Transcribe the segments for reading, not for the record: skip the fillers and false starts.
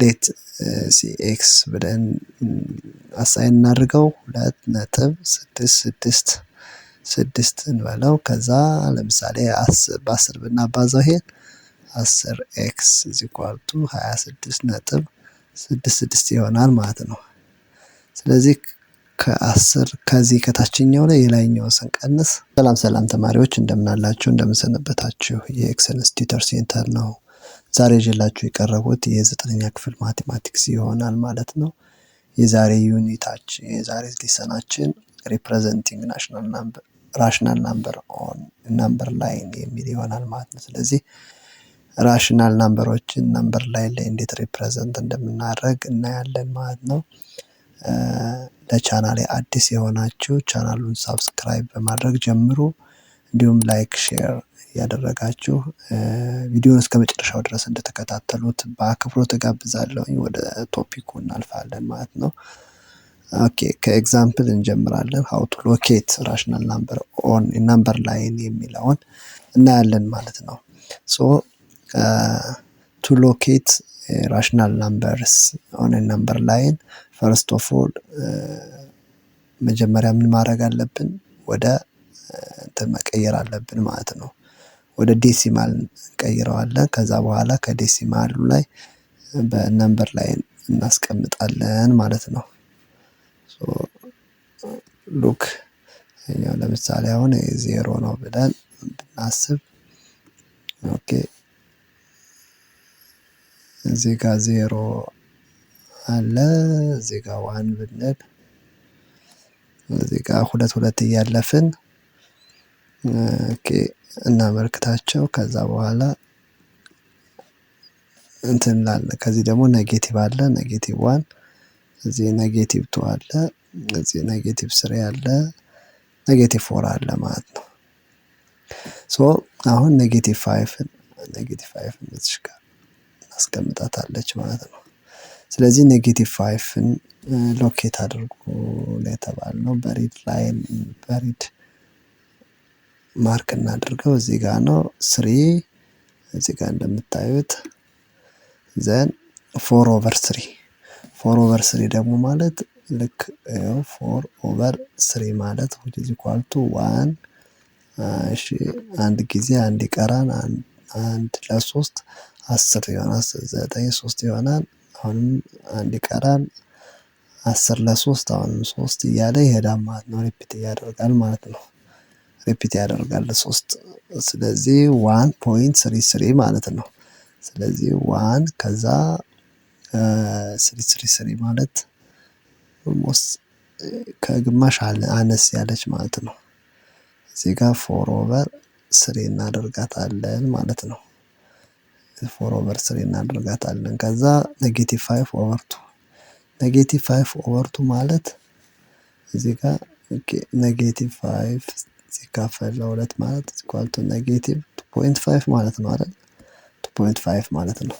ሌት ሲኤክስ ብለን አሳይን እናድርገው 2.666 እንበለው። ከዛ ለምሳሌ በ10 ብናባዛው ይሄን 10 ኤክስ ኢዝ ኢኳል ቱ 26.66 ይሆናል ማለት ነው። ስለዚህ ከ10 ከዚህ ከታችኛው ላይ የላይኛውን ስንቀንስ። ሰላም ተማሪዎች እንደምን አላችሁ? እንደምን ሰነበታችሁ? የኤክሰለንስ ቲዩተር ሴንተር ነው። ዛሬ ይዤላችሁ የቀረቡት የ9ኛ ክፍል ማቴማቲክስ ይሆናል ማለት ነው። የዛሬ ዩኒታችን የዛሬ ሌሰናችን ሪፕሬዘንቲንግ ራሽናል ናምበር ኦን ናምበር ላይን የሚል ይሆናል ማለት ነው። ስለዚህ ራሽናል ናምበሮችን ናምበር ላይን ላይ እንዴት ሪፕሬዘንት እንደምናደርግ እናያለን ማለት ነው። ለቻናሌ አዲስ የሆናችሁ ቻናሉን ሳብስክራይብ በማድረግ ጀምሩ። እንዲሁም ላይክ ሼር ያደረጋችሁ ቪዲዮውን እስከ መጨረሻው ድረስ እንደተከታተሉት በአክብሮት እጋብዛለሁ። ወደ ቶፒኩ እናልፋለን ማለት ነው። ኦኬ ከኤግዛምፕል እንጀምራለን። ሃው ቱ ሎኬት ራሽናል ናምበር ኦን ናምበር ላይን የሚለውን እናያለን ማለት ነው። ሶ ቱ ሎኬት ራሽናል ናምበርስ ኦን ናምበር ላይን ፈርስት ኦፍ ኦል መጀመሪያ ምን ማድረግ አለብን? ወደ እንትን መቀየር አለብን ማለት ነው። ወደ ዴሲማል እንቀይረዋለን። ከዛ በኋላ ከዴሲማሉ ላይ በነምበር ላይን እናስቀምጣለን ማለት ነው። ሶ ሉክ እኛው ለምሳሌ አሁን 0 ነው ብለን ብናስብ ኦኬ እዚህ ጋር 0 አለ፣ እዚህ ጋር 1 ብንል እዚህ ጋር 2 እያለፍን ኦኬ እናመልክታቸው። ከዛ በኋላ እንትን ላለ ከዚህ ደግሞ ኔጌቲቭ አለ፣ ኔጌቲቭ 1 እዚህ ኔጌቲቭ 2 አለ፣ እዚህ ኔጌቲቭ 3 አለ፣ ኔጌቲቭ 4 አለ ማለት ነው። ሶ አሁን ኔጌቲቭ 5 እዚህ ጋር እናስቀምጣታለች ማለት ነው። ስለዚህ ኔጌቲቭ 5ን ሎኬት አድርጉ ላይ ተባልነው በሪድ ላይን በሪድ ማርክ እናድርገው። እዚህ ጋር ነው 3 እዚህ ጋር እንደምታዩት ዘን 4/3 ደግሞ ማለት ልክ 4/3 ማለት which is equal to 1 እሺ አንድ ጊዜ አንድ ይቀራል፣ አንድ ለ3 10 ይሆናል፣ 9 3 ይሆናል። አሁንም አንድ ይቀራል 10 ለ3 አሁንም 3 እያለ ይሄዳል ማለት ነው። ሪፒት ያደርጋል ማለት ነው። ሪፒት ያደርጋል 3 ስለዚህ 1.33 ማለት ነው። ስለዚህ 1 ከዛ 333 ማለት ኦልሞስት ከግማሽ አነስ ያለች ማለት ነው። እዚህ ጋር 4/3 እናደርጋታለን ማለት ነው። 4/3 እናደርጋታለን። ከዛ ኔጌቲቭ 5/2 ማለት እዚህ ጋር ኔጌቲቭ 5 ሲካፈል ለ2 ማለት ኢኳል ቱ ኔጌቲቭ 2.5 ማለት ነው አይደል? 2.5 ማለት ነው።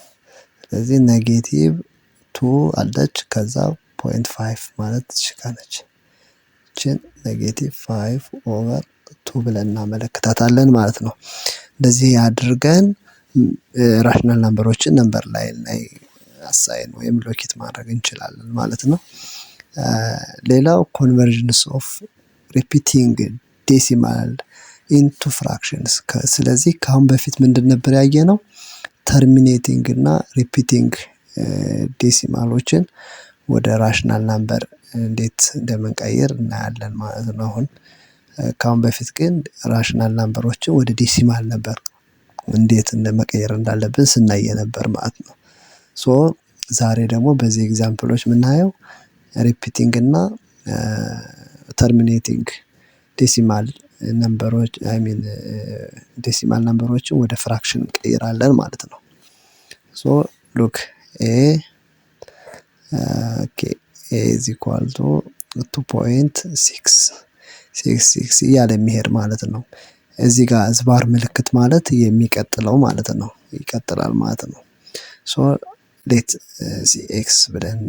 ስለዚህ ኔጌቲቭ 2 አለች፣ ከዛ 0.5 ማለት ትሽካለች። እቺን ኔጌቲቭ 5/2 ብለን እናመለክታታለን ማለት ነው። እንደዚህ አድርገን ራሽናል ናምበሮችን ነምበር ላይን ላይ አሳይን ወይም ሎኬት ማድረግ እንችላለን ማለት ነው። ሌላው ኮንቨርዥንስ ኦፍ ሪፒቲንግ ዴሲማል ኢንቱ ፍራክሽንስ። ስለዚህ ከአሁን በፊት ምንድን ነበር ያየነው? ተርሚኔቲንግ እና ሪፒቲንግ ዴሲማሎችን ወደ ራሽናል ናምበር እንዴት እንደምንቀይር እናያለን ማለት ነው። አሁን ከአሁን በፊት ግን ራሽናል ናምበሮችን ወደ ዴሲማል ነበር እንዴት እንደመቀየር እንዳለብን ስናይ ነበር ማለት ነው። ሶ ዛሬ ደግሞ በዚህ ኤግዛምፕሎች የምናየው ሪፒቲንግ እና ተርሚኔቲንግ ዴሲማል ነምበሮች ዴሲማል ነምበሮችን ወደ ፍራክሽን እንቀይራለን ማለት ነው። ሶ ሉክ is equal to 2.666 እያለ የሚሄድ ማለት ነው። እዚህ ጋር ዝባር ምልክት ማለት የሚቀጥለው ማለት ነው፣ ይቀጥላል ማለት ነው። ሶ ሌት ሲኤክስ ብለን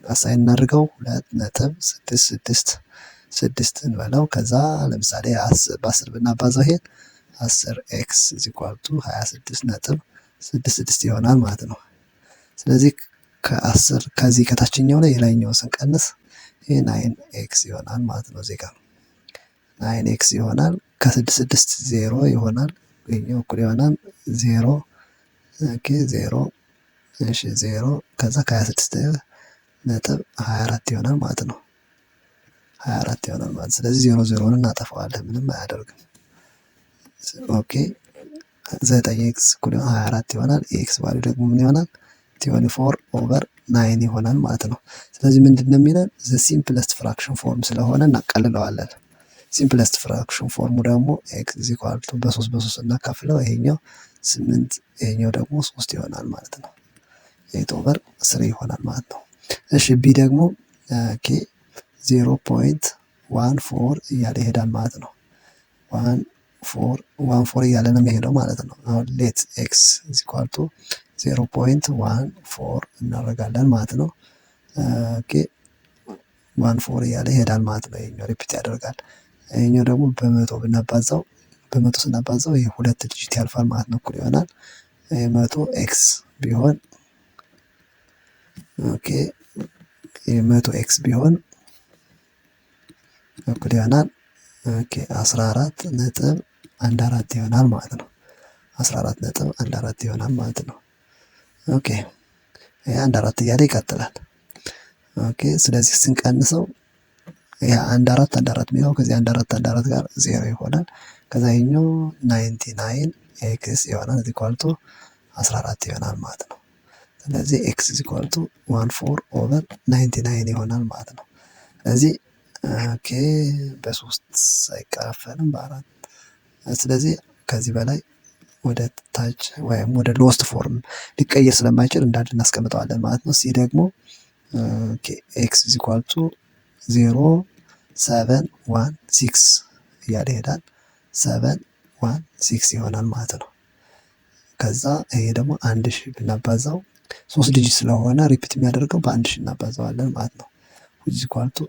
አሳይን እናድርገው 2.666 እንበለው። ከዛ ለምሳሌ በ10 ብናባዛው ይሄን 10 ኤክስ ኢዝ ኢኳል ቱ 26.66 ይሆናል ማለት ነው። ስለዚህ ከ10 ከዚህ ከታችኛው ላይ የላይኛውን ስንቀንስ ይሄ 9x ይሆናል ማለት ነው። እዚህ ጋር 9x ይሆናል። ከ6 0 ይሆናል። ይሄኛው እኩል ይሆናል 0 ኦኬ 0 እሺ 0 ከዛ ከ26 ነጥብ 24 ይሆናል ማለት ነው። 24 ይሆናል ማለት ስለዚህ 0 እናጠፋዋለን፣ ምንም አያደርግም። ኦኬ 9x እኩል 24 ይሆናል። ኤክስ ቫልዩ ደግሞ ምን ይሆናል? 24/9 ይሆናል ማለት ነው። ስለዚህ ምንድን ነው የሚለን? ዘ ሲምፕለስት ፍራክሽን ፎርም ስለሆነ እናቀልለዋለን። ሲምፕለስት ፍራክሽን ፎርሙ ደግሞ ኤክስ ኢዝ ኢኳል ቱ በ3 እናካፍለው፣ ይሄኛው 8 ይሄኛው ደግሞ 3 ይሆናል ማለት ነው። 8/3 ይሆናል ማለት ነው። እሺ ቢ ደግሞ ኦኬ 0.14 እያለ ይሄዳል ማለት ነው። 14 እያለ ነው የሚሄደው ማለት ነው። አሁን ሌት ኤክስ ኢዝ ኢኳል ቱ 0.14 እናደርጋለን ማለት ነው። ኦኬ 14 እያለ ይሄዳል ማለት ነው። ይሄኛው ሪፒት ያደርጋል። ይሄኛው ደግሞ በመቶ ስናባዛው ይሄ 2 ዲጂት ያልፋል ማለት ነው። እኩል ይሆናል 100 ኤክስ ቢሆን ኦኬ 100 ኤክስ ቢሆን እኩል ይሆናል ኦኬ 14.14 ይሆናል ማለት ነው። 14.14 ይሆናል ማለት ነው። ኦኬ ይሄ 14 እያለ ይቀጥላል። ኦኬ ስለዚህ ስንቀንሰው ይሄ 14 የሚለው ከዚህ 14 ጋር 0 ይሆናል። ከዛ ይሄኛው 99 ኤክስ ይሆናል ኢኳል ቱ 14 ይሆናል ማለት ነው። ስለዚህ ኤክስ ኢኳል ቱ 14/99 ይሆናል ማለት ነው። ስለዚህ ኦኬ በ3 አይካፈልም በ4። ስለዚህ ከዚህ በላይ ወደ ታች ወይም ወደ ሎስት ፎርም ሊቀየር ስለማይችል እንዳለ እናስቀምጠዋለን ማለት ነው። ሲ ደግሞ ኦኬ ኤክስ ኢኳል ቱ 0.716 እያለ ይሄዳል። 716 ይሆናል ማለት ነው። ከዛ ይሄ ደግሞ 1000 ብናባዛው 3 ዲጂት ስለሆነ ሪፒት የሚያደርገው በ1000 እናባዛዋለን ማለት ነው። which is equal to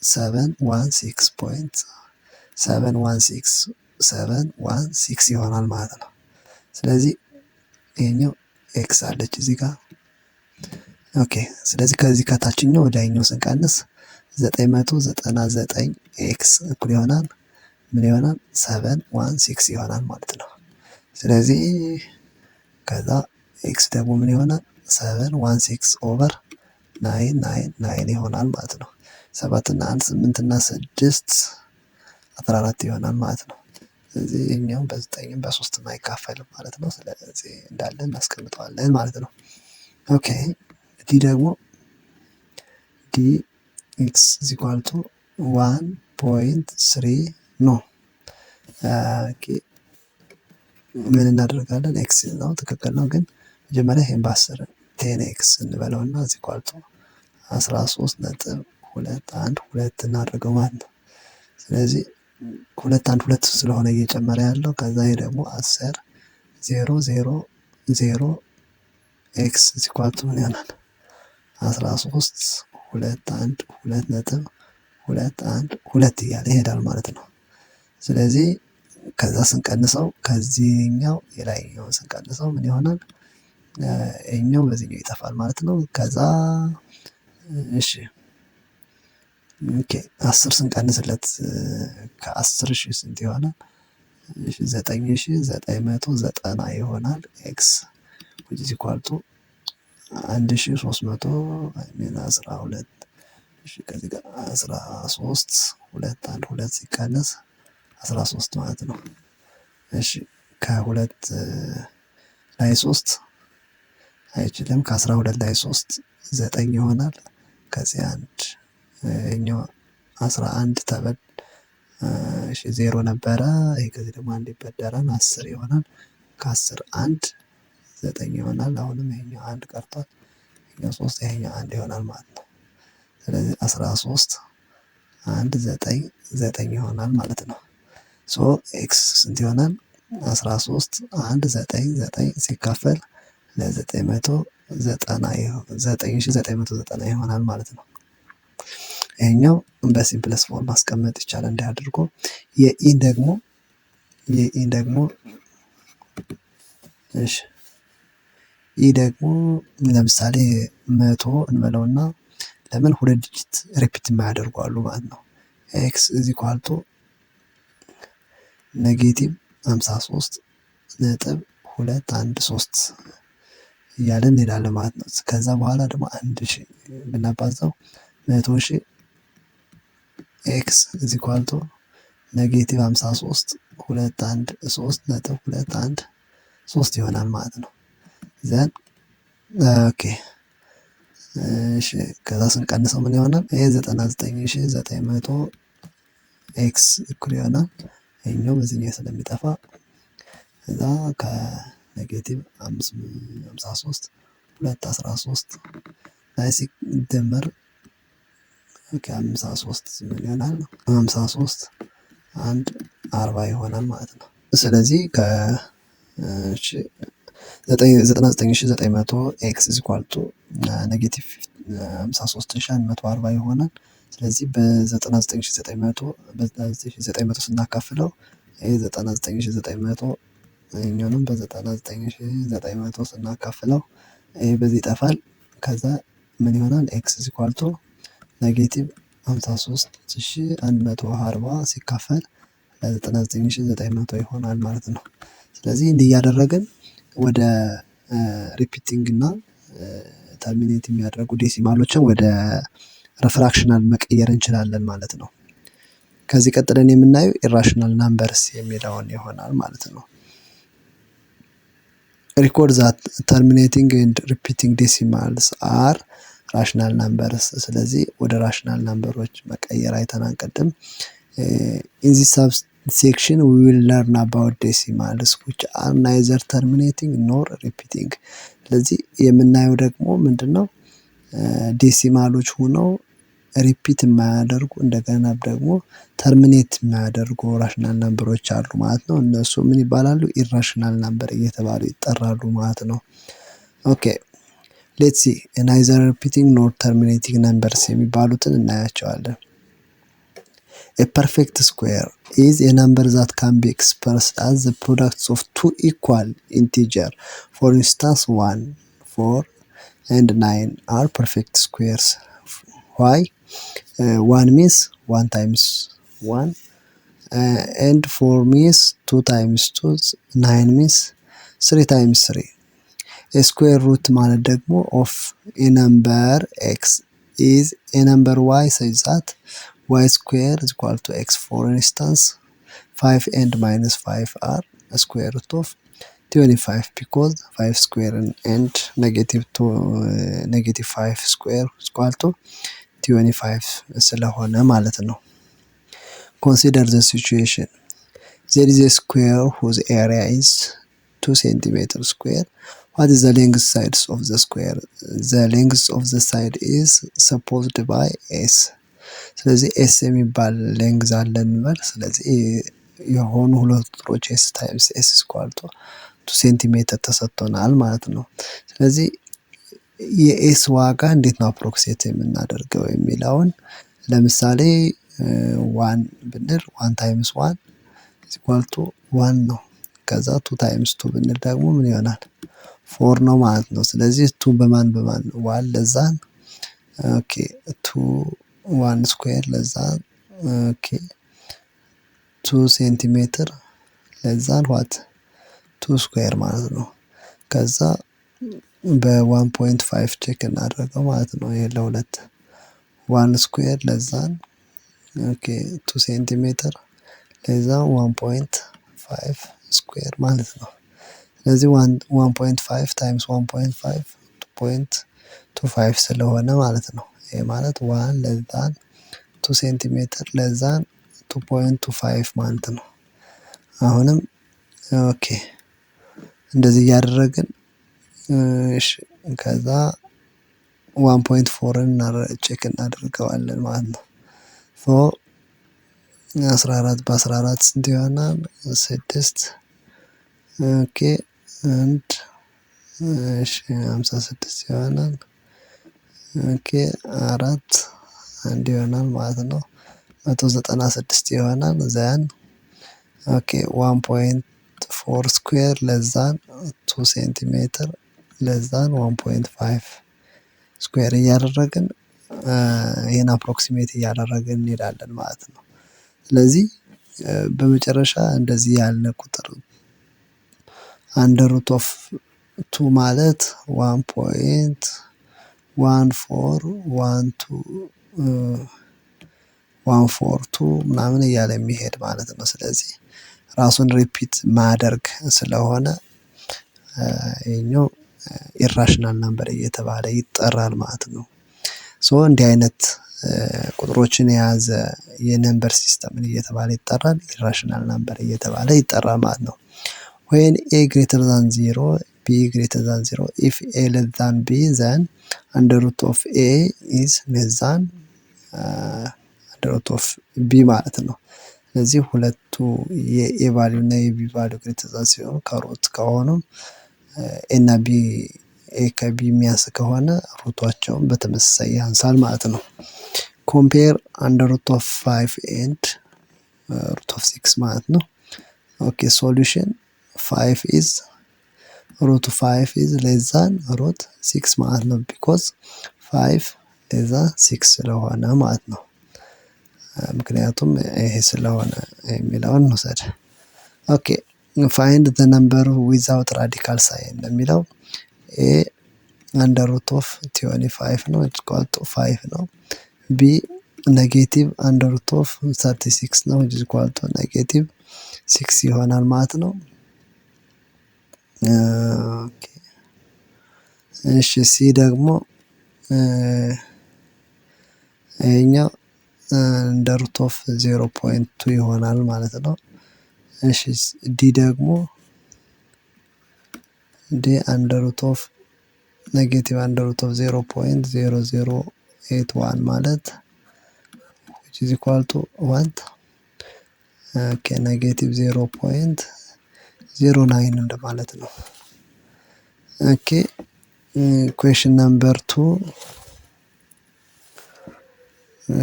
716 ይሆናል ማለት ነው። ስለዚህ ይሄኛው ኤክስ አለች እዚህ ጋር ኦኬ። ስለዚህ ከዚህ ከታችኛው ወደ ላይኛው ስንቀንስ 999 ኤክስ እኩል ይሆናል ምን ይሆናል? 716 ይሆናል ማለት ነው። ስለዚህ ከዛ ኤክስ ደግሞ ምን ይሆናል? 716/999 ይሆናል ማለት ነው። 7 እና 1 8 እና 6 14 ይሆናል ማለት ነው። ስለዚህ ይሄኛው በ9 በ3 አይካፈልም ማለት ነው። ስለዚህ እንዳለ እናስቀምጠዋለን ማለት ነው። ኦኬ ዲ ደግሞ ዲ ኤክስ ኢዝ ኢኳል ቱ 1.3 ነው። ኦኬ ምን እናደርጋለን? ኤክስ ነው ትክክል ነው፣ ግን መጀመሪያ ይሄን በ10 10 ኤክስ እንበለውና ኢዝ ኢኳል ቱ 13.212 እናድርገው ማለት ነው። ስለዚህ 212 ስለሆነ እየጨመረ ያለው ከዛ ይሄ ደግሞ 10 0 ኤክስ ኢዝ ኢኳል ቱ ምን ይሆናል? 13.212 እያለ ይሄዳል ማለት ነው። ስለዚህ ከዛ ስንቀንሰው ከዚህኛው የላይኛውን ስንቀንሰው ምን ይሆናል? ይሄኛው በዚህኛው ይጠፋል ማለት ነው። ከዛ እሺ ኦኬ 10 ስንቀንስለት ከ10,000 ስንት ይሆናል? 9990 ይሆናል። ኤክስ which is equal to 1300 12 እሺ ከዚህ ጋር 13 212 ሲቀነስ 13 ማለት ነው። እሺ ከ2 ላይ 3 አይችልም። ከ12 ላይ 3 9 ይሆናል። ከዚህ 1 እኛው 11 ተበል እሺ 0 ነበረ። ይሄ ከዚህ ደግሞ 1 ይበደራል 10 ይሆናል። ከ10 1 9 ይሆናል። አሁንም ይሄኛው 1 ቀርቷል። ይሄኛው 3 ይሄኛው 1 ይሆናል ማለት ነው። ስለዚህ 13 1 9 9 ይሆናል ማለት ነው። ሶ ኤክስ ስንት ይሆናል? 13 1 9 9 ሲካፈል ለ990 ይሆናል ማለት ነው። ይሄኛው በሲምፕለስ ፎርም ማስቀመጥ ይቻላል እንዲያደርጉ። የኢን ደግሞ እሺ ይህ ደግሞ ለምሳሌ 100 እንበለውና ለምን 2 ዲጂት ሪፒት የማያደርጉ አሉ ማለት ነው። ኤክስ ኢዝ ኢኳል ቱ -53.213 እያለን እንሄዳለን ማለት ነው። ከዛ በኋላ ደግሞ 1000 ብናባዛው 100,000 ኤክስ ኢዝ ኢኳል ቱ -53.213.213 ይሆናል ማለት ነው። ዘን ኦኬ እሺ ከዛ ስንቀንሰው ምን ይሆናል? ይሄ 99,900 ኤክስ እኩል ይሆናል ይሄኛው በዚህኛው ስለሚጠፋ እዛ ከኔጌቲቭ 53.213 ላይ ሲደመር 53 ምን ይሆናል? 53.140 ይሆናል ማለት ነው። ስለዚህ 99,900 ኤክስ ኢዝ ኢኳል ቱ ኔጌቲቭ 53,140 ይሆናል። ስለዚህ በ99,900 ስናካፍለው ይሄ 99,900 ይሄኛውንም በ99,900 ስናካፍለው ይሄ በዚህ ይጠፋል። ከዛ ምን ይሆናል? ኤክስ ኢዝ ኢኳል ቱ ኔጌቲቭ 53,140 ሲካፈል ለ99,900 ይሆናል ማለት ነው። ስለዚህ እንዲህ እያደረግን ወደ ሪፒቲንግ እና ተርሚኔት የሚያደርጉ ዴሲማሎችን ወደ ፍራክሽናል መቀየር እንችላለን ማለት ነው። ከዚህ ቀጥለን የምናየው ኢራሽናል ናምበርስ የሚለውን ይሆናል ማለት ነው። ሪኮርድ ዛት ተርሚኔቲንግ ኤንድ ሪፒቲንግ ዴሲማልስ አር ራሽናል ናምበርስ። ስለዚህ ወደ ራሽናል ናምበሮች መቀየር አይተናል ቅድም። ኢን ዚስ ሴክሽን ዊ ዊል ለርን አባውት ዴሲማልስ ዊች አር ናይዘር ተርሚኔቲንግ ኖር ሪፒቲንግ። ስለዚህ የምናየው ደግሞ ምንድነው? ዴሲማሎች ሆነው ሪፒት የማያደርጉ እንደገና ደግሞ ተርሚኔት የማያደርጉ ራሽናል ናምበሮች አሉ ማለት ነው። እነሱ ምን ይባላሉ? ኢራሽናል ናምበር እየተባሉ ይጠራሉ ማለት ነው። ኦኬ ሌትስ ሲ ናይዘር ሪፒቲንግ ኖር ተርሚኔቲንግ ናምበርስ የሚባሉትን እናያቸዋለን። A perfect square is a number that can be expressed as the products of two equal integers. For instance, 1, 4, and 9 are perfect squares. Why? 1 means 1 times 1, and 4 means 2 times 2, 9 means 3 times 3. A square root ማለት ደግሞ of a number x is a number y such that y square is equal to x. For instance, 5 and minus 5 are a square root of 25 because 5 square and negative 5 square is equal to 25 ስለሆነ ማለት ነው። Consider the situation. There is a square whose area is 2 centimeters square. What is the length sides of the square? The length of the side is supposed by s. ስለዚህ ኤስ የሚባል ሌንግዝ አለን እንበል። ስለዚህ የሆኑ ሁለት ቁጥሮች ኤስ ታይምስ ኤስ ኢኳል ቱ 2 ሴንቲሜትር ተሰጥቶናል ማለት ነው። ስለዚህ የኤስ ዋጋ እንዴት ነው አፕሮክሲሜት የምናደርገው የሚለውን ለምሳሌ 1 ብንል 1 ታይምስ 1 ኢኳል ቱ 1 ነው። ከዛ 2 ታይምስ 2 ብንል ደግሞ ምን ይሆናል? 4 ነው ማለት ነው። ስለዚህ 2 በማን 1 ለዛን ኦኬ 2 1 ስኩዌር ለዛን ኦኬ 2 ሴንቲሜትር ለዛን ዋት 2 ስኩዌር ማለት ነው። ከዛ በ1.5 ቼክ እናደርገው ማለት ነው። ይሄ ለሁለት 1 ስኩዌር ለዛን ኦኬ 2 ሴንቲሜትር ለዛን 1.5 ስኩዌር ማለት ነው። ስለዚህ 1.5 ታይምስ 1.5 2.25 ስለሆነ ማለት ነው። ይሄ ማለት 1 ለዛን 2 ሴንቲሜትር ለዛን 2.25 ማለት ነው። አሁንም ኦኬ እንደዚህ እያደረግን እሺ ከዛ 1.4ን ቼክ እናደርገዋለን ማለት ነው። 14 በ14 ስንት ይሆናል? 6 ኦኬ አንድ እሺ 56 ይሆናል። ኦኬ 4 አንድ ይሆናል ማለት ነው። 196 ይሆናል። ዘን ኦኬ 1.4 ስኩዌር ለዛን 2 ሴንቲሜትር ለዛን 1.5 ስኩዌር እያደረግን ይህን አፕሮክሲሜት እያደረግን እንሄዳለን ማለት ነው። ስለዚህ በመጨረሻ እንደዚህ ያለ ቁጥር አንደር ሩት ኦፍ 2 ማለት 1.1412 ምናምን እያለ የሚሄድ ማለት ነው። ስለዚህ ራሱን ሪፒት ማደርግ ስለሆነ ይሄኛው ኢራሽናል ነምበር እየተባለ ይጠራል ማለት ነው። ሶ እንዲህ አይነት ቁጥሮችን የያዘ የነምበር ሲስተምን እየተባለ ይጠራል፣ ኢራሽናል ነምበር እየተባለ ይጠራል ማለት ነው። when a greater than 0 b greater than 0 if a less than b then under root of a is less than under root of b ማለት ነው። ስለዚህ ሁለቱ የኤ ቫልዩ እና የቢ ቫልዩ ግሬተር ዛን ሲሆኑ ከሩት ከሆኑ ኤ እና ቢ ኤ ከቢ የሚያንስ ከሆነ ሩቷቸውን በተመሳሳይ ያንሳል ማለት ነው። ኮምፔር አንደር ሩት ኦፍ 5 ኤንድ ሩት ኦፍ 6 ማለት ነው። ኦኬ ሶሉሽን 5 ኢዝ ሩት 5 ኢዝ ሌስ ዛን ሩት 6 ማለት ነው። ቢኮዝ 5 ሌስ ዛን 6 ስለሆነ ማለት ነው። ምክንያቱም ይሄ ስለሆነ የሚለውን እንውሰድ። ኦኬ ፋይንድ ዘ ነምበር ዊዛውት ራዲካል ሳይን የሚለው ኤ አንደር ሩት ኦፍ 25 ነው ኢኳል ቱ 5 ነው። ቢ ኔጌቲቭ አንደር ሩት ኦፍ 36 ነው ኢኳል ቱ ኔጌቲቭ 6 ይሆናል ማለት ነው። ኦኬ እሺ ሲ ደግሞ ይሄኛው አንደር ሩት ኦፍ 0.2 ይሆናል ማለት ነው። እሺ ዲ ደግሞ ዲ አንደር ሩት ኦፍ ኔጌቲቭ አንደር ሩት ኦፍ 0.0081 ማለት which is equal to what ኦኬ ኔጌቲቭ 0.09 እንደማለት ነው። ኦኬ ኩዌስችን ነምበር 2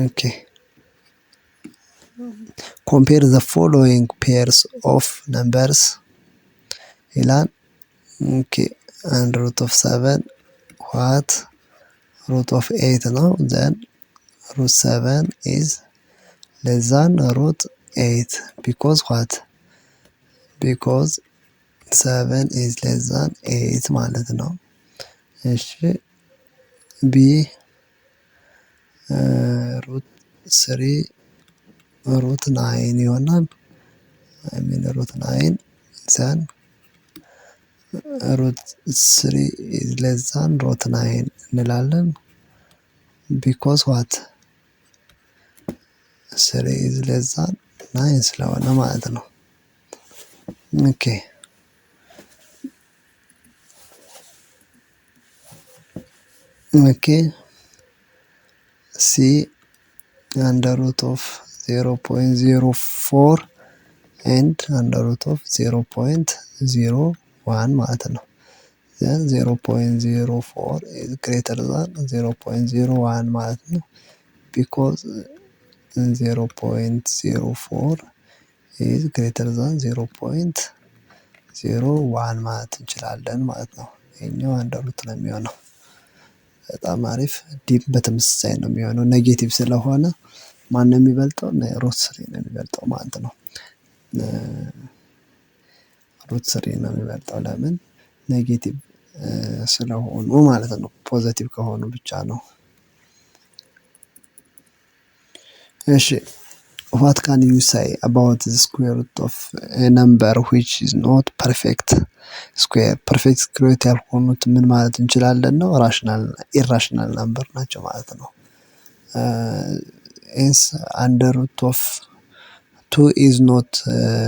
ኦኬ compare the following pairs of numbers ይላል። ኦኬ አንድ ሩት ኦፍ 7 what ሩት ኦፍ 8 ነው። then ሩት 7 is less than ሩት 8 because what because 7 is less than 8 ማለት ነው። እሺ ቢ ሩት 3 ሩት 9 ይሆናል። ሩት 9 then ሩት 3 is less than ሩት 9 እንላለን because what 3 is less than 9 ስለሆነ ማለት ነው። ኦኬ ኦኬ ሲ አንደር ሩት ኦፍ 0.04 ኤንድ አንደር ሩት ኦፍ 0.01 ማለት ነው። then 0.04 is greater than 0.01 ማለት ነው because 0.04 is greater than 0.01 ማለት እንችላለን ማለት ነው። ይሄኛው አንደር ሩት ነው የሚሆነው። በጣም አሪፍ ዲፕ በተመሳሳይ ነው የሚሆነው ኔጌቲቭ ስለሆነ ማን ነው የሚበልጠው? ሩት 3 ነው የሚበልጠው ማለት ነው። ሩት 3 ነው የሚበልጠው ለምን ኔጌቲቭ ስለሆኑ ማለት ነው። ፖዘቲቭ ከሆኑ ብቻ ነው። እሺ what can you say about the square root of a number which is not perfect square? ፐርፌክት ስኩዌር ያልሆኑት ምን ማለት እንችላለን ነው? ራሽናል ኢራሽናል ነምበር ናቸው ማለት ነው። ኤንስ አንደር ሩት ኦፍ 2 is not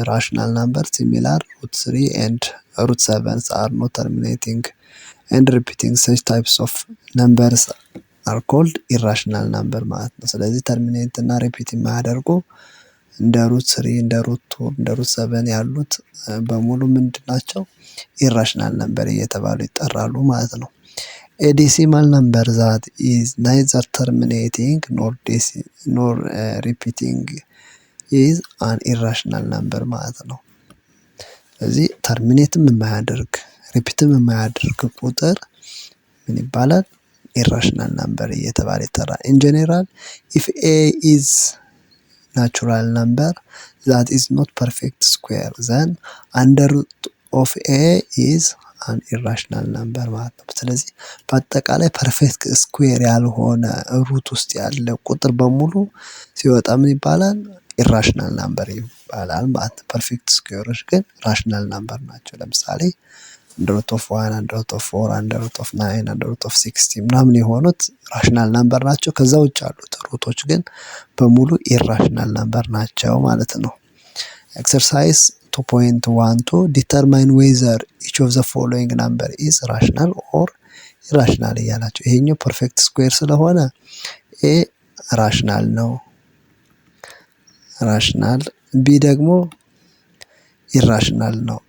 rational number similar root 3 and root 7 are not terminating and repeating such types of numbers are called irrational number ማለት ነው። ስለዚህ ተርሚኔት እና ሪፒት የማያደርጉ እንደ ሩት 3 እንደ ሩት 2 እንደ ሩት 7 ያሉት በሙሉ ምንድን ናቸው? ኢራሽናል ነምበር እየተባሉ ይጠራሉ ማለት ነው። a decimal number that is neither terminating nor repeating is an irrational number ማለት ነው። ስለዚህ ተርሚኔትም የማያደርግ ሪፒትም የማያደርግ ቁጥር ምን ይባላል? ኢራሽናል ናምበር እየተባለ ይጠራል። ኢን ጀነራል ኢፍ ኤ ኢዝ ናቹራል ናምበር ዛት ኢዝ ኖት ፐርፌክት ስኩዌር ዘን አንደር ሩት ኦፍ ኤ ኢዝ አን ኢራሽናል ናምበር ማለት ነው። ስለዚህ በአጠቃላይ ፐርፌክት ስኩዌር ያልሆነ ሩት ውስጥ ያለ ቁጥር በሙሉ ሲወጣ ምን ይባላል? ኢራሽናል ናምበር ይባላል ማለት ነው። ፐርፌክት ስኩዌሮች ግን ራሽናል ናምበር ናቸው። ለምሳሌ አንደር ሩት ኦፍ 1 አንደር ሩት ኦፍ 4 አንደር ሩት ኦፍ 9 አንደር ሩት ኦፍ 60 ምናምን የሆኑት ራሽናል ናምበር ናቸው። ከዛ ውጭ ያሉት ሩቶች ግን በሙሉ ኢራሽናል ናምበር ናቸው ማለት ነው። ኤክሰርሳይዝ 2.12 ዲተርማይን ዌዘር ኢች ኦፍ ዘ ፎሎዊንግ ናምበር ኢዝ ራሽናል ኦር ኢራሽናል እያላቸው ይሄኛው ፐርፌክት ስኩዌር ስለሆነ ኤ ራሽናል ነው። ራሽናል ቢ ደግሞ ኢራሽናል ነው።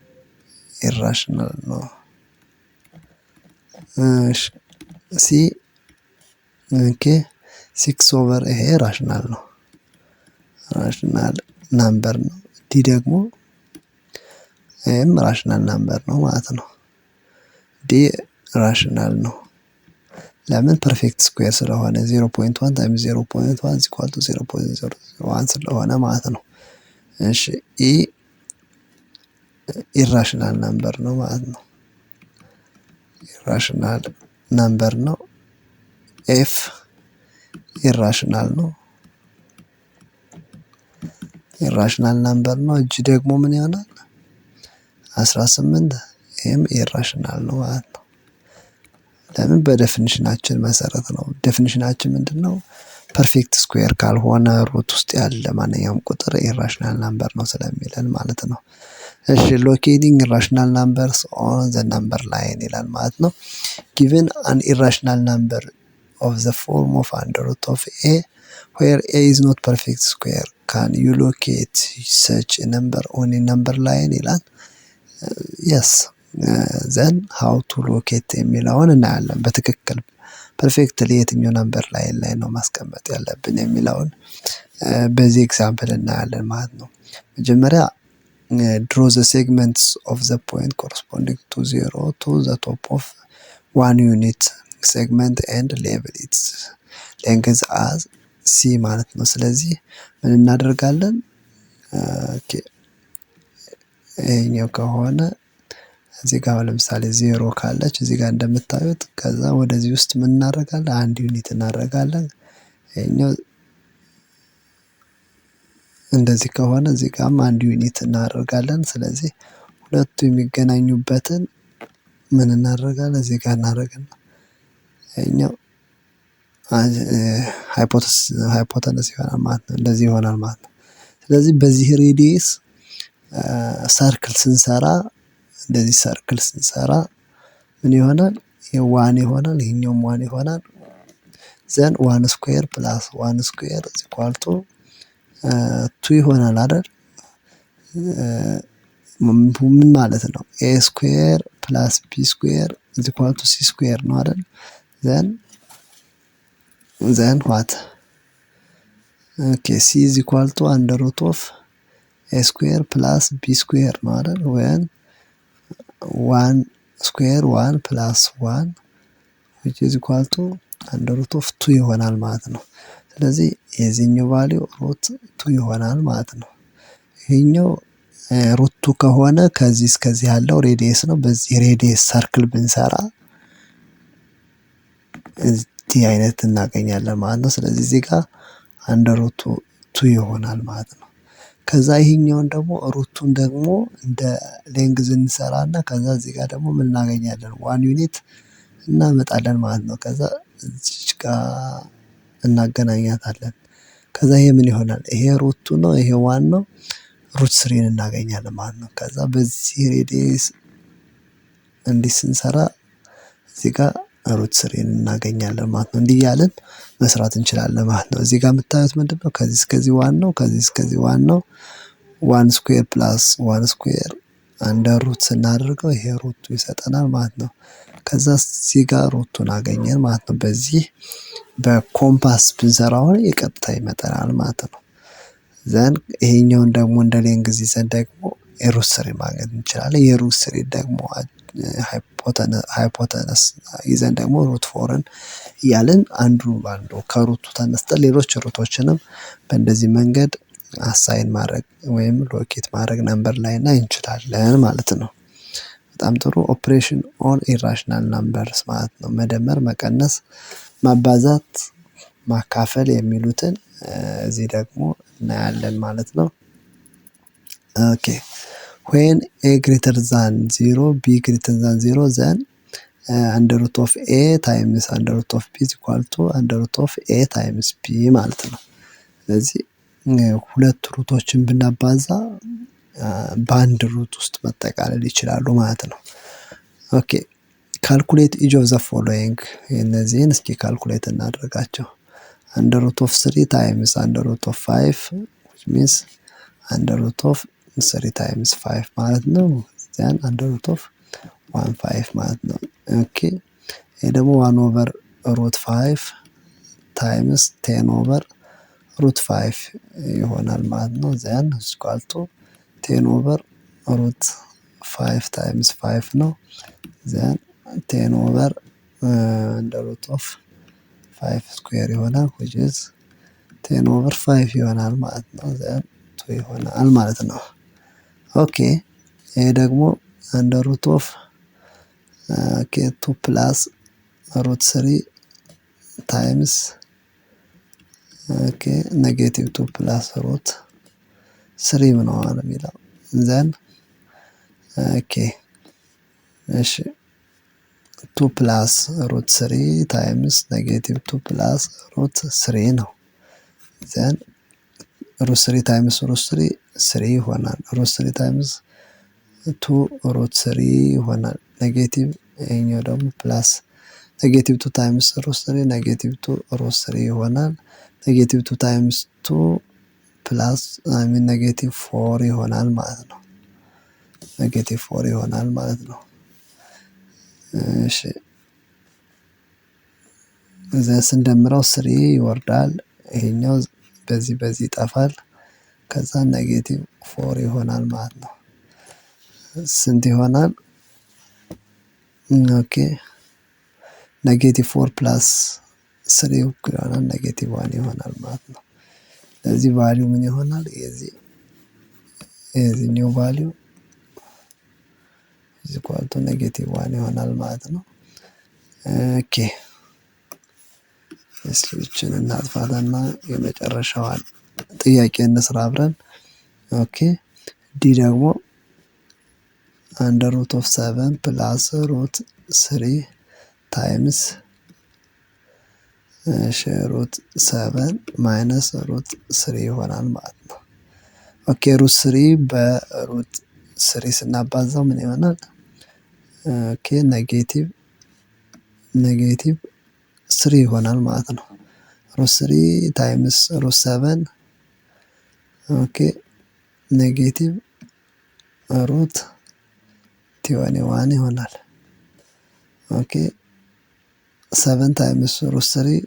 ኢራሽናል ነው። ሲ ኦኬ 6 ኦቨር ይሄ ራሽናል ነው። ራሽናል ናምበር ነው። ዲ ደግሞ ይሄም ራሽናል ናምበር ነው ማለት ነው። ዲ ራሽናል ነው። ለምን? ፐርፌክት ስኩዌር ስለሆነ 0.1 ታይምስ 0.1 ኢዝ ኢኳል ቱ 0.001 ስለሆነ ማለት ነው። እሺ ኢ ኢራሽናል ናምበር ነው ማለት ነው። ኢራሽናል ናምበር ነው። ኤፍ ኢራሽናል ነው። ኢራሽናል ናምበር ነው። እጅ ደግሞ ምን ይሆናል? 18 ይሄም ኢራሽናል ነው ማለት ነው። ለምን? በዴፊኒሽናችን መሰረት ነው። ዴፊኒሽናችን ምንድነው? ፐርፌክት ስኩዌር ካልሆነ ሩት ውስጥ ያለ ማንኛውም ቁጥር ኢራሽናል ናምበር ነው ስለሚለን ማለት ነው። እሺ ሎኬቲንግ ኢራሽናል ናምበርስ ኦን ዘ ናምበር ላይን ይላል ማለት ነው። ጊቨን አን ኢራሽናል ናምበር ኦፍ ዘ ፎርም ኦፍ አንደር ሩት ኦፍ ኤ ዌር ኤ ኢዝ ኖት ፐርፌክት ስኩዌር ካን ዩ ሎኬት ሰች ነምበር ኦን ኤ ነምበር ላይን ይላል። የስ ዘን ሃው ቱ ሎኬት የሚለውን እናያለን። በትክክል ፐርፌክትሊ የትኛው ነምበር ላይን ላይ ነው ማስቀመጥ ያለብን የሚለውን በዚህ ኤግዛምፕል እናያለን ማለት ነው። መጀመሪያ draw the segments of the point corresponding to 0 to the top of one unit segment and label its length as c ማለት ነው። ስለዚህ ምን እናደርጋለን? ይሄኛው ከሆነ እዚህ ጋር ለምሳሌ 0 ካለች እዚህ ጋር እንደምታዩት ከዛ ወደዚህ ውስጥ ምን እናደርጋለን? አንድ ዩኒት እናደርጋለን። ይሄኛው እንደዚህ ከሆነ እዚህ ጋርም አንድ ዩኒት እናደርጋለን። ስለዚህ ሁለቱ የሚገናኙበትን ምን እናደርጋለን? እዚህ ጋር እናደርጋለን። ይሄኛው ሃይፖተነስ ይሆናል ማለት ነው። እንደዚህ ይሆናል ማለት ነው። ስለዚህ በዚህ ሬዲየስ ሰርክል ስንሰራ እንደዚህ ሰርክል ስንሰራ ምን ይሆናል? ይሄ 1 ይሆናል። ይሄኛውም 1 ይሆናል። ዘን 1 ስኩዌር ፕላስ 1 ስኩዌር ኢዝ ኢኳል ቱ 2 ይሆናል አይደል? ምን ማለት ነው? ኤ ስኩዌር ፕላስ ቢ ስኩዌር ኢዝ ኢኳል ቱ ሲ ስኩዌር ነው አይደል? ዘን ዋት ኦኬ ሲ ኢዝ ኢኳል ቱ አንደር ሩት ኦፍ ኤ ስኩዌር ፕላስ ቢ ስኩዌር ነው አይደል? ወይም 1 ስኩዌር 1 ፕላስ 1 which is equal to under root of 2 ይሆናል ማለት ነው። ስለዚህ የዚህኛው ቫልዩ ሩት 2 ይሆናል ማለት ነው። ይሄኛው ሩት 2 ከሆነ ከዚህ እስከዚህ ያለው ሬዲየስ ነው። በዚህ ሬዲየስ ሰርክል ብንሰራ እዚህ አይነት እናገኛለን ማለት ነው። ስለዚህ እዚህ ጋር አንደር ሩት 2 ይሆናል ማለት ነው። ከዛ ይሄኛውን ደግሞ ሩቱን ደግሞ እንደ ሌንግዝ እንሰራና ከዛ እዚህ ጋር ደግሞ ምን እናገኛለን? 1 ዩኒት እናመጣለን ማለት ነው። ከዛ እዚች ጋር እናገናኛታለን። ከዛ ይሄ ምን ይሆናል? ይሄ ሩት ነው፣ ይሄ 1 ነው። ሩት 3 እናገኛለን ማለት ነው። ከዛ በዚህ ሬዲየስ እንዲህ ስንሰራ እዚህ ጋር ሩት 3 እናገኛለን ማለት ነው። እንዲህ እያልን መስራት እንችላለን ማለት ነው። እዚህ ጋር የምታዩት ምንድነው? ከዚህ እስከዚህ 1 ነው፣ ከዚህ እስከዚህ 1 ነው። 1 ስኩዌር ፕላስ 1 ስኩዌር አንደር ሩት ስናደርገው ይሄ ሩቱ ይሰጠናል ማለት ነው። ከዛ እዚህ ጋር ሩቱን አገኘን ማለት ነው። በዚህ በኮምፓስ ብንሰራው የቀጥታ ይመጣናል ማለት ነው። ዘን ይሄኛውን ደግሞ እንደ ሌንግዝ ይዘን ደግሞ የሩት 3 ማግኘት እንችላለን። የሩት 3 ደግሞ ሃይፖተነስ ይዘን ደግሞ ሩት ፎርን እያልን አንዱ ባንዱ ከሩቱ ተነስተን ሌሎች ሩቶችንም በእንደዚህ መንገድ አሳይን ማድረግ ወይም ሎኬት ማድረግ ነምበር ላይ እና እንችላለን ማለት ነው። በጣም ጥሩ ኦፕሬሽን ኦን ኢራሽናል ናምበርስ ማለት ነው። መደመር፣ መቀነስ፣ ማባዛት፣ ማካፈል የሚሉትን እዚህ ደግሞ እናያለን ማለት ነው። ኦኬ when a greater than 0 b greater than 0 then under root of a times under root of b is equal to under root of a times b ማለት ነው። ስለዚህ ሁለት ሩቶችን ብናባዛ በአንድ ሩት ውስጥ መጠቃለል ይችላሉ ማለት ነው። ኦኬ ካልኩሌት ኢች ኦፍ ዘ ፎሎዊንግ እነዚህን እስኪ ካልኩሌት እናደርጋቸው። under root of 3 times under root of 5 which means under root of 3 times 5 ማለት ነው። then under root of 1 5 ማለት ነው። ኦኬ ይሄ ደግሞ 1 over root 5 times 10 over root 5 ይሆናል ማለት ነው። then is equal to 10 over root 5 times 5 ነው። then 10 over under root of 5 square ይሆናል which is 10 over 5 ይሆናል ማለት ነው። then 2 ይሆናል ማለት ነው። ኦኬ ይሄ ደግሞ under root of 2 plus root 3 times negative 2 plus root 3 ነው የሚለው then እሺ 2 plus root 3 times negative 2 plus root 3 ነው። then root 3 times root 3 3 ይሆናል። root 3 times 2 root 3 ይሆናል። ኔጌቲቭ ይሄኛው ደግሞ ፕላስ ኔጌቲቭ 2 times root 3 ኔጌቲቭ 2 root 3 ይሆናል። ኔጌቲቭ 2 times 2 ፕላስ ኔጌቲቭ 4 ይሆናል ማለት ነው። ኔጌቲቭ 4 ይሆናል ማለት ነው። እሺ እዚያ ስንደምረው 3 ይወርዳል። ይሄኛው በዚህ ይጠፋል። ከዛ ኔጌቲቭ 4 ይሆናል ማለት ነው። ስንት ይሆናል? ኦኬ ኔጌቲቭ 4 ፕላስ 3 ይሆናል ኔጌቲቭ 1 ይሆናል ማለት ነው። ስለዚህ ቫልዩ ምን ይሆናል? የዚህኛው ቫልዩ is equal to ኔጌቲቭ 1 ይሆናል ማለት ነው። ኦኬ እስኪችን እናጥፋትና የመጨረሻዋን ጥያቄ እንስራ አብረን። ኦኬ ዲ ደግሞ under root of 7 plus root 3 times root 7 minus root 3 ይሆናል ማለት ነው። ኦኬ root 3 በሩት 3 ስናባዛው ምን ይሆናል? ኦኬ ኔጌቲቭ 3 ይሆናል ማለት ነው። root 3 times root 7 ኦኬ ኔጌቲቭ root 21 ይሆናል። ኦኬ 7 times root 3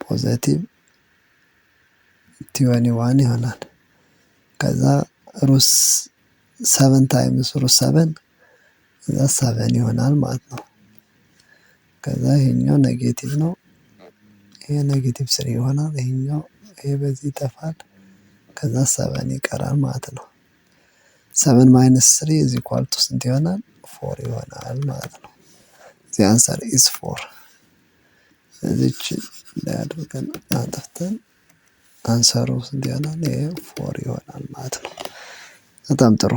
ፖዚቲቭ 21 ይሆናል። ከዛ root 7 times root 7 7 ይሆናል ማለት ነው። ከዛ ይሄኛው ኔጌቲቭ ነው። ይሄ ኔጌቲቭ 3 ይሆናል። ይሄ በዚህ ይጠፋል። ከዛ 7 ይቀራል ማለት ነው። 7 minus 3 is equal to ስንት ይሆናል? 4 ይሆናል ማለት ነው። the answer is 4። እዚች ላይ አድርገን አጥፍተን አንሰሩ ስንት ይሆናል? ይሄ 4 ይሆናል ማለት ነው። በጣም ጥሩ።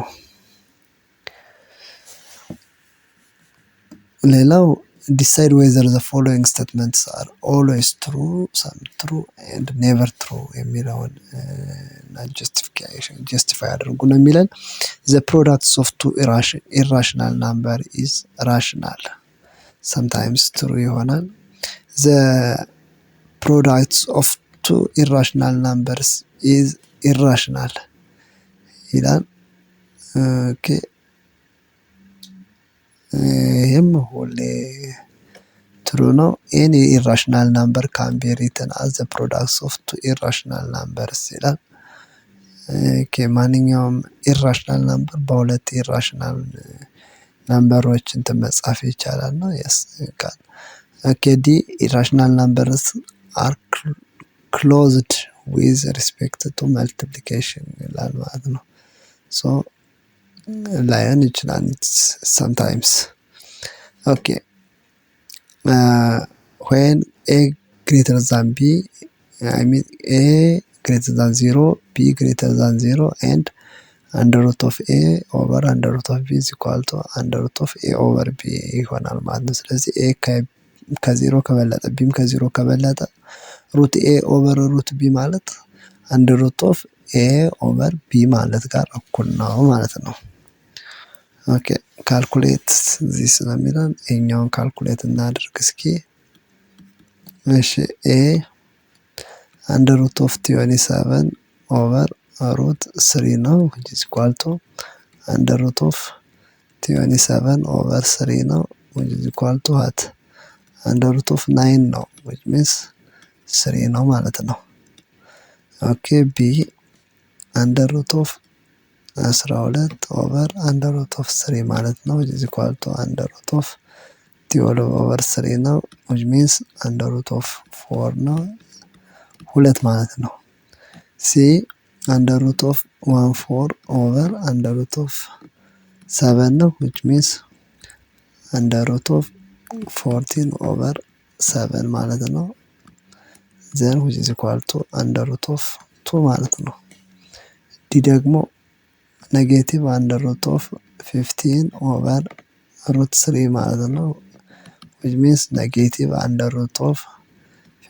ሌላው decide whether the following statements are always true, some true and never true የሚለውን justify አድርጉ ነው የሚለን። the products of two irrational number is rational sometimes true ይሆናል። the products of two irrational numbers is irrational ይላል። ኦኬ ይህም ሁሌ ትሩ ነው። any irrational number can be written as the products of two irrational numbers ይላል። ማንኛውም ኢራሽናል ነምበር በሁለት ኢራሽናል ነምበሮች እንትን መጻፍ ይቻላል ነው። የስ ቃል ኦኬ። ዲ ኢራሽናል ነምበርስ አር ክሎዝድ ዊዝ ሪስፔክት ቱ መልቲፕሊኬሽን ይላል ማለት ነው። ሶ ላይሆን ይችላል sometimes ኦኬ። when a greater than b, I mean a greater than 0, b greater than 0 and under root of a over under root of b is equal to under root of a over b ይሆናል ማለት ነው። ስለዚህ a ከዜሮ ከበለጠ ቢም ከዜሮ ከበለጠ ሩት ኤ ኦቨር ሩት ቢ ማለት አንድ ሩት ኦፍ ኤ ኦቨር ቢ ማለት ጋር እኩል ነው ማለት ነው። ኦኬ ካልኩሌት እዚህ ስለሚለን ይሄኛውን ካልኩሌት እናድርግ እስኪ። እሺ ኤ አንድ ሩት ኦፍ 27 ኦቨር ሩት 3 ነው which is equal to under root of 27 over 3 ነው which is equal to what under root of 9 ነው which means 3 ነው ማለት ነው። ኦኬ ቢ under root of 12 over under root of 3 ማለት ነው which is equal to under root of 12 over 3 ነው which means under root of 4 ነው 2 ማለት ነው። ሲ under root of 14 over under root of 7 ነው which means under root of 14 over 7 ማለት ነው then which is equal to under root of 2 ማለት ነው። ዲ ደግሞ ኔጌቲቭ under root of 15 over root 3 ማለት ነው which means ኔጌቲቭ under root of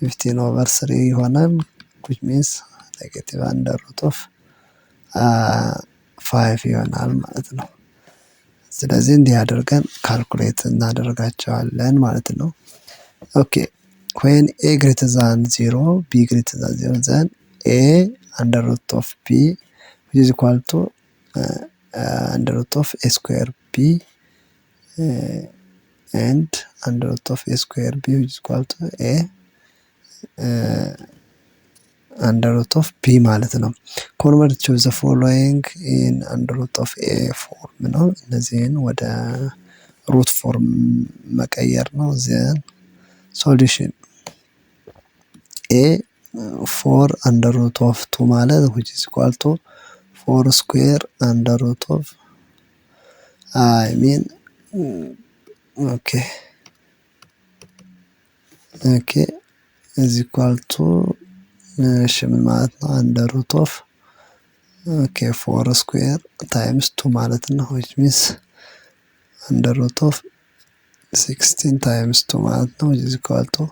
15 over 3 ይሆናል which means ኔጌቲቭ under root of 5 ይሆናል ማለት ነው። ስለዚህ እንዲህ አድርገን ካልኩሌት እናደርጋቸዋለን ማለት ነው። ኦኬ when a greater than 0 b greater than 0 then a under root of b which is equal to under root of a square b and under root of a square b which is equal to a under root of b ማለት ነው። convert to the following in under root of a form ነው። እነዚህን ወደ ሩት ፎርም መቀየር ነው። then solution a 4 under root of 2 ማለት which is equal to 4 square under root of I mean okay is equal to እሺ ምን ማለት ነው under root of 4 square times 2 ማለት ነው which means under root of 16 times 2 ማለት ነው which is equal to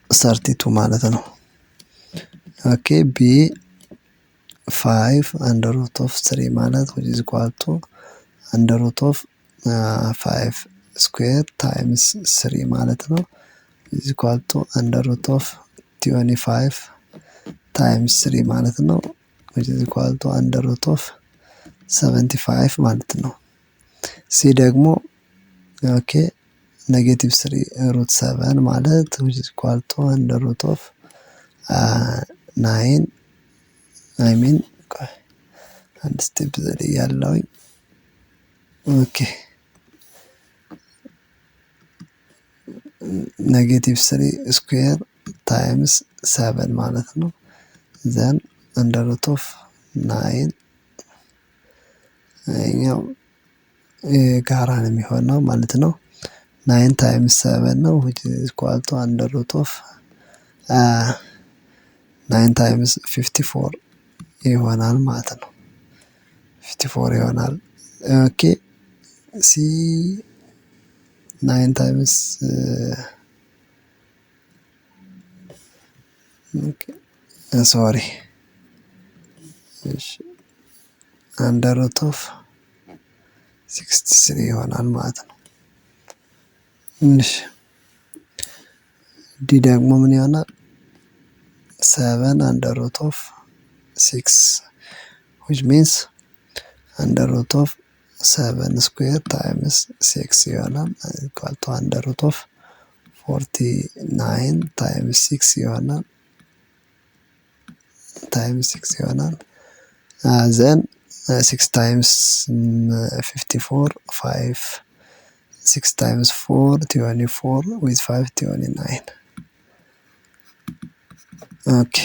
32 ማለት ነው። ኦኬ ቢ 5 under root of 3 ማለት which is equal to under root of 5 square times 3 ማለት ነው which is equal to under root of 25 times 3 ማለት ነው which is equal to under root of 75 ማለት ነው። ሲ ደግሞ ኦኬ ኔጌቲቭ 3 root 7 ማለት which is equal to under root of 9 I mean አንድ ስቴፕ ዘዴ ያለውኝ ኦኬ ኔጌቲቭ 3 ስኩዌር ታይምስ 7 ማለት ነው then under root of 9 ይሄኛው ጋራ ነው የሚሆነው ማለት ነው 9 times 7 ነው which is equal to under root of 9 times 54 ይሆናል ማለት ነው 54 ይሆናል። ኦኬ ሲ 9 times sorry under root of 63 ይሆናል ማለት ነው። እሺ ዲ ደግሞ ምን ይሆናል 7 under root of 6 which means under root of 7 square times 6 ይሆናል equal to under root of 49 times 6 ይሆናል times 6 ይሆናል then 6 times 54 5 6 times 4 24 with 5 29 ኦኬ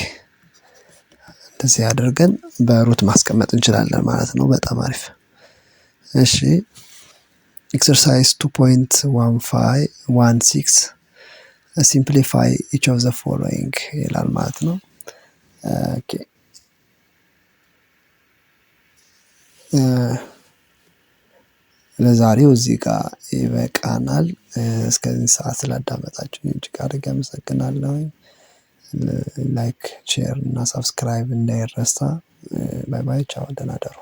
እንደዚህ አድርገን በሩት ማስቀመጥ እንችላለን ማለት ነው። በጣም አሪፍ። እሺ ኤክሰርሳይዝ 2.16 ሲምፕሊፋይ ኢች ኦፍ ዘ ፎሎዊንግ ይላል ማለት ነው። ኦኬ ለዛሬው እዚህ ጋር ይበቃናል። እስከዚህ ሰዓት ስላዳመጣችሁኝ እጅግ አድርጌ አመሰግናለሁ። ላይክ ሼር እና ሰብስክራይብ እንዳይረሳ። ባይ ባይ ቻው፣ ደህና እደሩ።